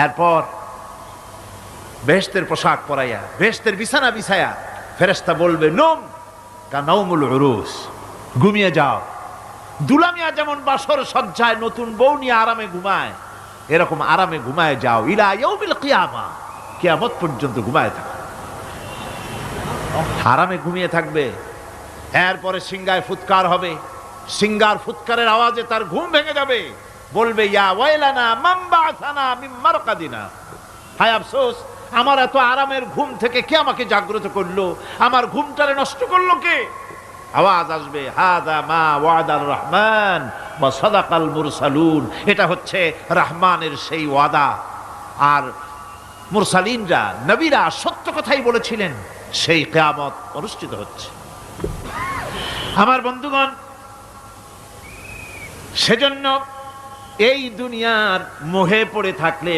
এরপর বেহেশতের পোশাক পরাইয়া বেহেশতের বিছানা বিছায়া ফেরেশতা বলবে নম কানাউমুল উরুস, ঘুমিয়ে যাও। দুলামিয়া যেমন বাসর সজ্জায় নতুন বউ নিয়ে আরামে ঘুমায়, এরকম আরামে ঘুমায় যাও ইলা ইয়াউমিল কিয়ামা, কিয়ামত পর্যন্ত ঘুমায় থাকো, আরামে ঘুমিয়ে থাকবে। এরপরে সিংগায় ফুৎকার হবে, সিংগার ফুৎকারের আওয়াজে তার ঘুম ভেঙে যাবে, বলবে ইয়া ওয়াইলানা মান বাআসানা মিন মারকাদিনা, হায় আফসোস, আমার এত আরামের ঘুম থেকে কে আমাকে জাগ্রত করলো, আমার ঘুমটারে নষ্ট করলো কে? আওয়াজ আসবে হাযা মা ওয়াদার রহমান ওয়া সাদাকাল মুরসালুন, এটা হচ্ছে রহমানের সেই ওয়াদা, আর মুরসালিনরা নবীরা সত্য কথাই বলেছিলেন, সেই কিয়ামত অনুষ্ঠিত হচ্ছে। আমার বন্ধুগণ, সেজন্য এই দুনিয়ার মোহে পড়ে থাকলে